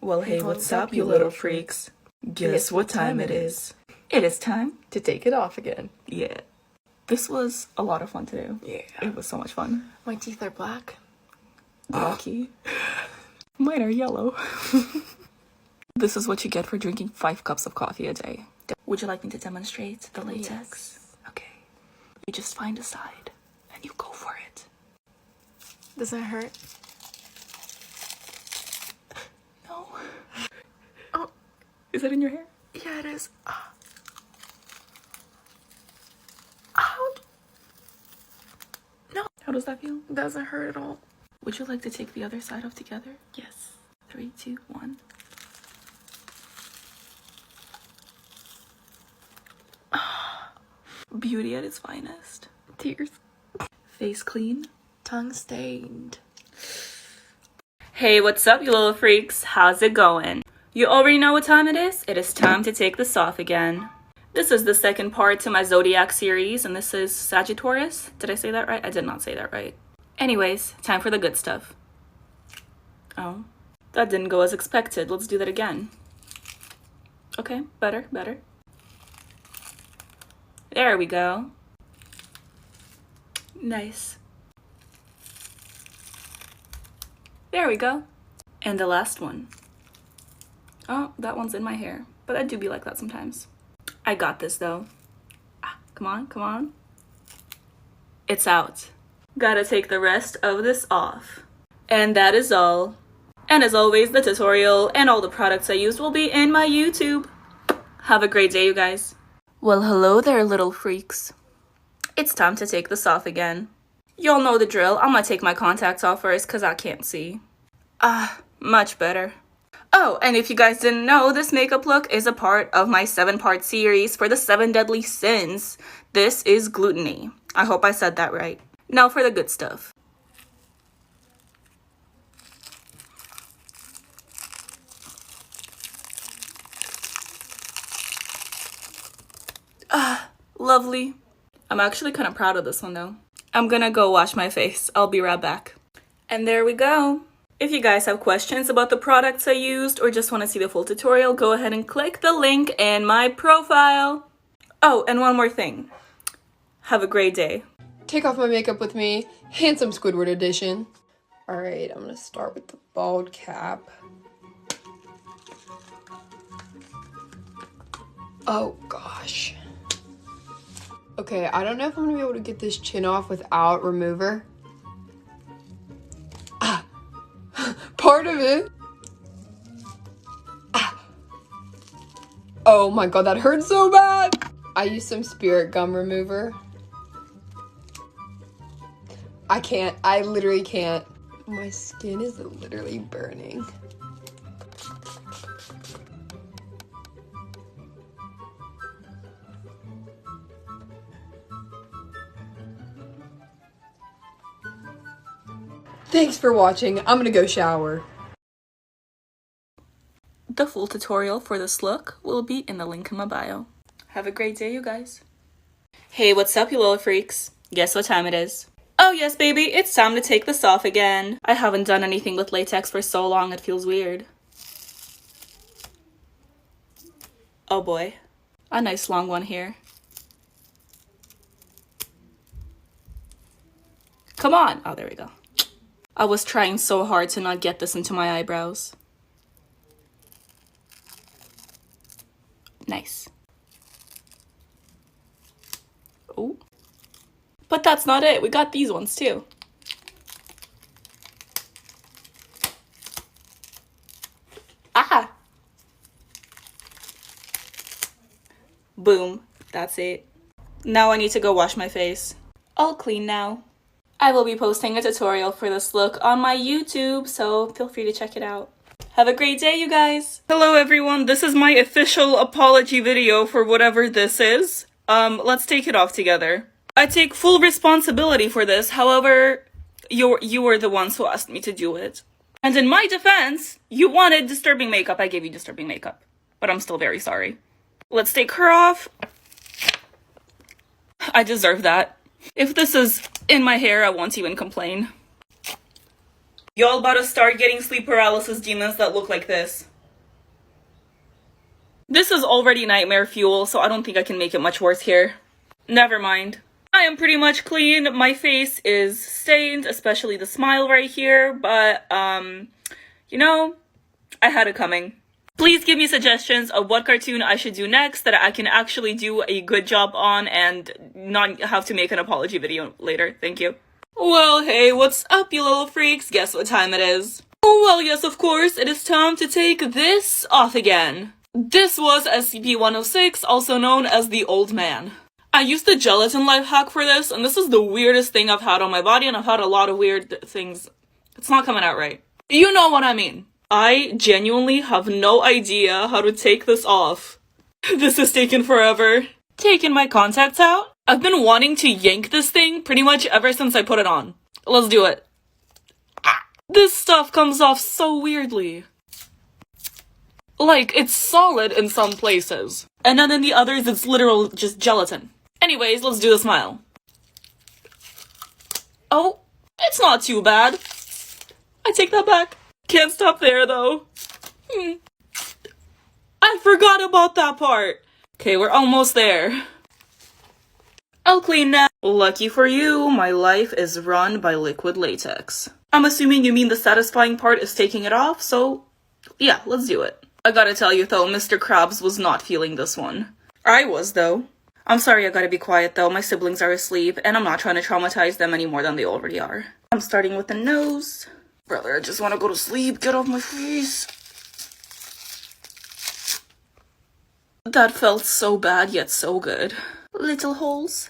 Well, hey, what's up, you little freaks? Guess what time it is? It is time to take it off again. Yeah. This was a lot of fun to do. Yeah. It was so much fun. My teeth are black. Lucky. Mine are yellow. This is what you get for drinking 5 cups of coffee a day. Would you like me to demonstrate the latex? Yes. Okay. You just find a side and you go for it. Does that hurt? No. Oh. Is that in your hair? Yeah, it is. Ouch. No. How does that feel? It doesn't hurt at all. Would you like to take the other side off together? Yes. 3, 2, 1. Beauty at its finest. Tears. Face clean. Tongue stained. Hey, what's up, you little freaks? How's it going? You already know what time it is? It is time to take this off again. This is the second part to my Zodiac series, and this is Sagittarius. Did I say that right? I did not say that right. Anyways, time for the good stuff. Oh, that didn't go as expected. Let's do that again. Okay, better. There we go. Nice. There we go. And the last one. Oh, that one's in my hair. But I do be like that sometimes. I got this though. Come on. It's out. Gotta take the rest of this off. And that is all. And as always, the tutorial and all the products I used will be in my YouTube. Have a great day, you guys. Well, hello there, little freaks. It's time to take this off again. Y'all know the drill. I'm gonna take my contacts off first because I can't see. Much better. Oh, and if you guys didn't know, this makeup look is a part of my 7-part series for the 7 deadly sins. This is gluttony. I hope I said that right. Now for the good stuff. Lovely. I'm actually kind of proud of this one though. I'm gonna go wash my face. I'll be right back. And there we go. If you guys have questions about the products I used or just want to see the full tutorial, go ahead and click the link in my profile. Oh, and one more thing. Have a great day. Take off my makeup with me. Handsome Squidward edition. Alright, I'm gonna start with the bald cap. Oh gosh. Okay, I don't know if I'm gonna be able to get this chin off without remover. Part of it. Oh my god, that hurts so bad. I used some Spirit gum remover. I literally can't. My skin is literally burning. Thanks for watching. I'm gonna go shower. The full tutorial for this look will be in the link in my bio. Have a great day, you guys. Hey, what's up, you little freaks? Guess what time it is? Oh yes, baby, it's time to take this off again. I haven't done anything with latex for so long, it feels weird. Oh boy, a nice long one here. Come on. Oh, there we go. I was trying so hard to not get this into my eyebrows. Nice. Oh. But that's not it. We got these ones too. Ah! Boom. That's it. Now I need to go wash my face. All clean now. I will be posting a tutorial for this look on my YouTube, so feel free to check it out. Have a great day, you guys! Hello everyone, this is my official apology video for whatever this is. Let's take it off together. I take full responsibility for this, however, you were the ones who asked me to do it. And in my defense, you wanted disturbing makeup, I gave you disturbing makeup. But I'm still very sorry. Let's take her off. I deserve that. If this is in my hair, I won't even complain. Y'all about to start getting sleep paralysis demons that look like this. This is already nightmare fuel, so I don't think I can make it much worse here. Never mind. I am pretty much clean. My face is stained, especially the smile right here, but, you know, I had it coming. Please give me suggestions of what cartoon I should do next that I can actually do a good job on and not have to make an apology video later. Thank you. Well, hey, what's up, you little freaks? Guess what time it is? Oh, well, yes, of course, it is time to take this off again. This was SCP-106, also known as the Old Man. I used the gelatin life hack for this, and this is the weirdest thing I've had on my body, and I've had a lot of weird things. It's not coming out right. You know what I mean. I genuinely have no idea how to take this off. This is taking forever. Taking my contacts out? I've been wanting to yank this thing pretty much ever since I put it on. Let's do it. This stuff comes off so weirdly. Like, it's solid in some places. And then in the others, it's literal just gelatin. Anyways, let's do the smile. Oh, it's not too bad. I take that back. Can't stop there, though. I forgot about that part. Okay, we're almost there. I'll clean now. Lucky for you, my life is run by liquid latex. I'm assuming you mean the satisfying part is taking it off, so yeah, let's do it. I gotta tell you though, Mr. Krabs was not feeling this one. I was though. I'm sorry, I gotta be quiet though, my siblings are asleep, and I'm not trying to traumatize them any more than they already are. I'm starting with the nose. Brother, I just wanna go to sleep, get off my face. That felt so bad, yet so good. Little holes.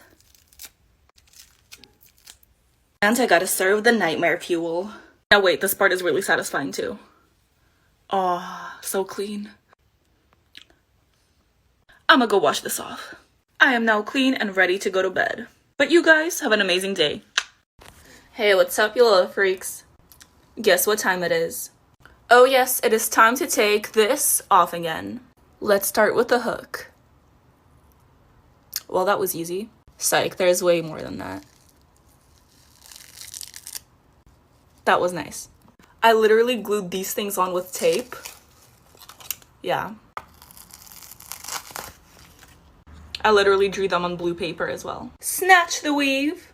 And I gotta serve the nightmare fuel. Now wait, this part is really satisfying too. Aw, so clean. I'ma go wash this off. I am now clean and ready to go to bed. But you guys have an amazing day. Hey, what's up, you little freaks? Guess what time it is? Oh yes, it is time to take this off again. Let's start with the hook. Well, that was easy. Psych, there's way more than that. That was nice. I literally glued these things on with tape. Yeah. I literally drew them on blue paper as well. Snatch the weave.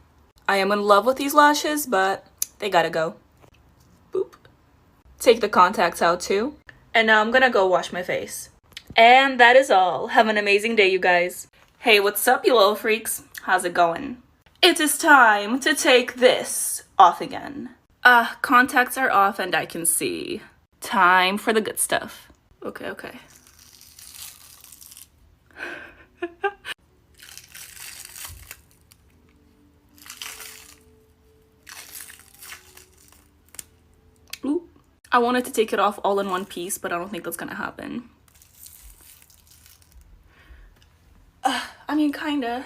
I am in love with these lashes, but they gotta go. Boop. Take the contacts out too. And now I'm gonna go wash my face. And that is all. Have an amazing day, you guys. Hey, what's up, you little freaks? How's it going? It is time to take this off again. Contacts are off and I can see. Time for the good stuff. Okay. Ooh. I wanted to take it off all in one piece, but I don't think that's gonna happen. I mean, kinda.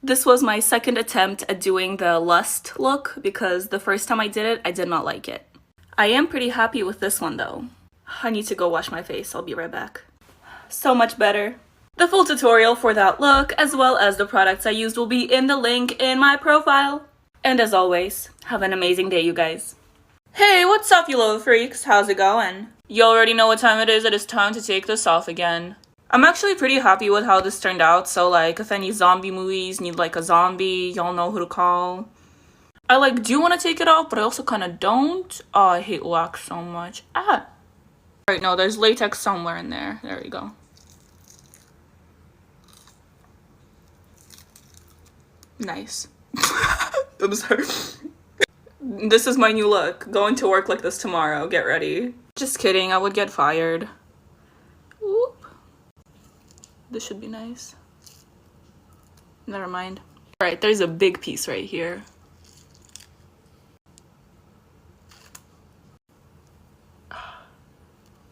This was my second attempt at doing the lust look because the first time I did it, I did not like it. I am pretty happy with this one though. I need to go wash my face. I'll be right back. So much better. The full tutorial for that look, as well as the products I used, will be in the link in my profile. And as always, have an amazing day, you guys. Hey, what's up, you little freaks? How's it going? You already know what time it is. It is time to take this off again. I'm actually pretty happy with how this turned out, so like if any zombie movies need like a zombie, y'all know who to call. I like do want to take it off, but I also kind of don't. Oh, I hate wax so much. Right, no, there's latex somewhere in there. There you go. Nice. I'm sorry. This is my new look. Going to work like this tomorrow. Get ready. Just kidding, I would get fired. Whoop. This should be nice. Never mind. Alright, there's a big piece right here.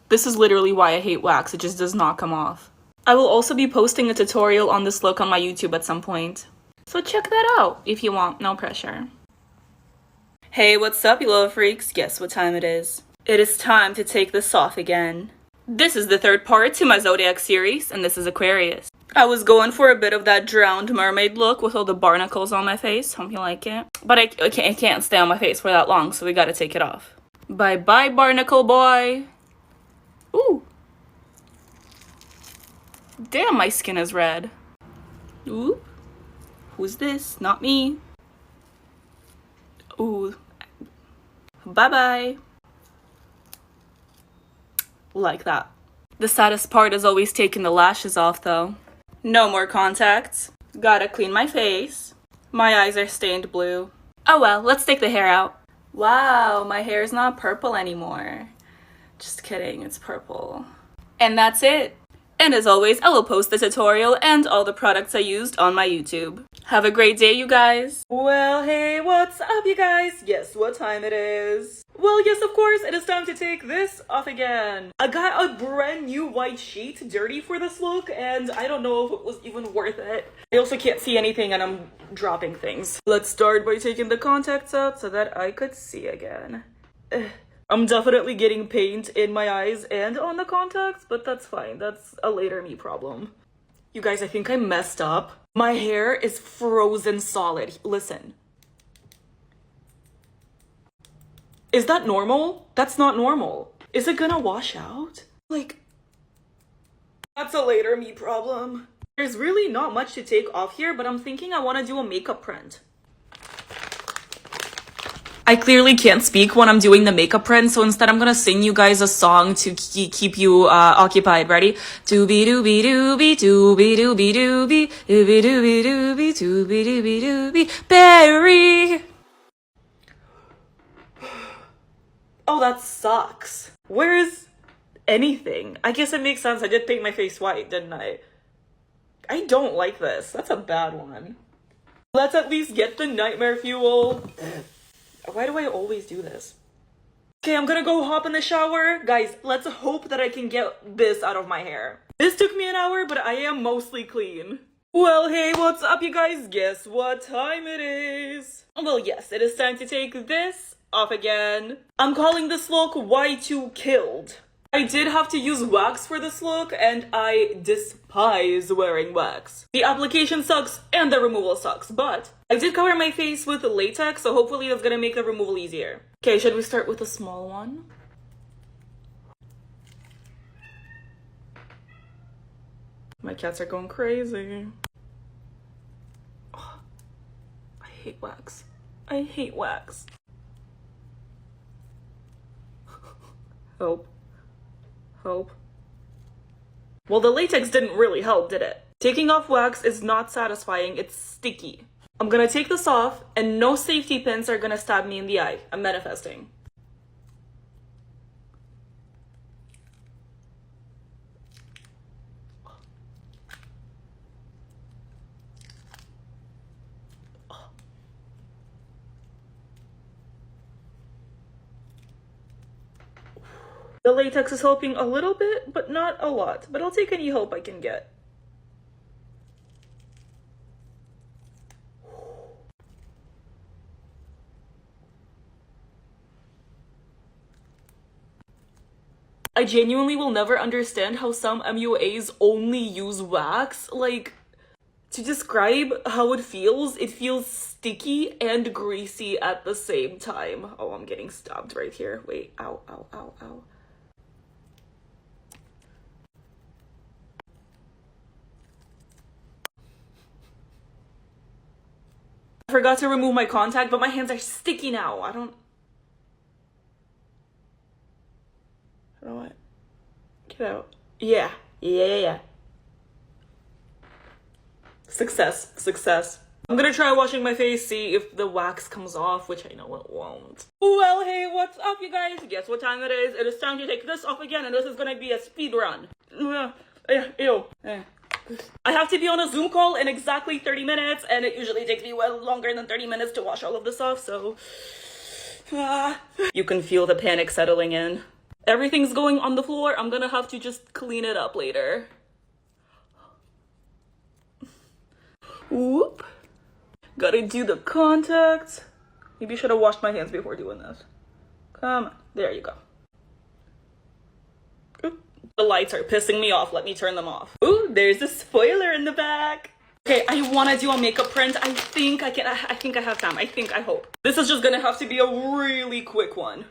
This is literally why I hate wax. It just does not come off. I will also be posting a tutorial on this look on my YouTube at some point. So check that out if you want. No pressure. Hey, what's up, you little freaks? Guess what time it is? It is time to take this off again. This is the third part to my Zodiac series, and this is Aquarius. I was going for a bit of that drowned mermaid look with all the barnacles on my face. Hope you like it. But I can't stay on my face for that long, so we gotta take it off. Bye-bye, barnacle boy. Ooh. Damn, my skin is red. Ooh. Who's this? Not me. Ooh. Bye-bye. Like that. The saddest part is always taking the lashes off, though. No more contacts. Gotta clean my face. My eyes are stained blue. Oh well, let's take the hair out. Wow, my hair's not purple anymore. Just kidding, it's purple. And that's it. And as always, I will post the tutorial and all the products I used on my YouTube. Have a great day, you guys. Well, hey, what's up, you guys? Guess what time it is? Well, yes, of course, it is time to take this off again. I got a brand new white sheet dirty for this look, and I don't know if it was even worth it. I also can't see anything, and I'm dropping things. Let's start by taking the contacts out so that I could see again. I'm definitely getting paint in my eyes and on the contacts, but that's fine. That's a later me problem. You guys, I think I messed up. My hair is frozen solid. Listen. Is that normal? That's not normal. Is it gonna wash out? Like, that's a later me problem. There's really not much to take off here, but I'm thinking I want to do a makeup print. I clearly can't speak when I'm doing the makeup print, so instead I'm gonna sing you guys a song to keep you occupied. Ready? Doobie doobie doobie doobie doobie doobie doobie doobie doobie doobie doobie doobie berry. Oh, that sucks. Where's anything? I guess it makes sense. I did paint my face white, didn't I? I don't like this. That's a bad one. Let's at least get the nightmare fuel. Why do I always do this? Okay, I'm gonna go hop in the shower. Guys, let's hope that I can get this out of my hair. This took me an hour, but I am mostly clean. Well, hey, what's up, you guys? Guess what time it is? Well, yes, it is time to take this off again. I'm calling this look Y2 Killed. I did have to use wax for this look, and I despise wearing wax. The application sucks and the removal sucks, but I did cover my face with latex, so hopefully that's gonna make the removal easier. Okay, should we start with a small one? My cats are going crazy. Oh, I hate wax. I hate wax. Help. Help. Well, the latex didn't really help, did it? Taking off wax is not satisfying, it's sticky. I'm gonna take this off, and no safety pins are gonna stab me in the eye. I'm manifesting. The latex is helping a little bit, but not a lot. But I'll take any help I can get. I genuinely will never understand how some MUAs only use wax. Like, to describe how it feels sticky and greasy at the same time. Oh, I'm getting stabbed right here. Wait, ow, ow, ow, ow. I forgot to remove my contact, but my hands are sticky now. I don't know what. Get out. Yeah. Success. Success. I'm gonna try washing my face, see if the wax comes off, which I know it won't. Well, hey, what's up, you guys? Guess what time it is? It is time to take this off again, and this is gonna be a speed run. Ew. I have to be on a Zoom call in exactly 30 minutes, and it usually takes me well longer than 30 minutes to wash all of this off, so... You can feel the panic settling in. Everything's going on the floor. I'm gonna have to just clean it up later. Whoop. Gotta do the contacts. Maybe I should have washed my hands before doing this. Come on. There you go. The lights are pissing me off. Let me turn them off. Ooh, there's a spoiler in the back. Okay, I want to do a makeup print. I think I have time. I hope. This is just gonna have to be a really quick one.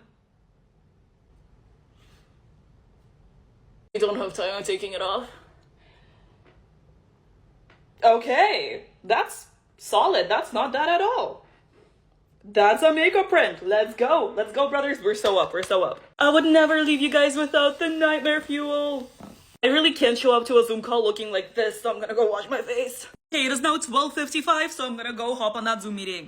I don't have time. I'm taking it off. Okay, that's solid. That's not bad at all. That's a makeup print. Let's go. Let's go, brothers. We're so up. We're so up. I would never leave you guys without the nightmare fuel. I really can't show up to a Zoom call looking like this, so I'm gonna go wash my face. Okay, it is now 12:55, so I'm gonna go hop on that Zoom meeting.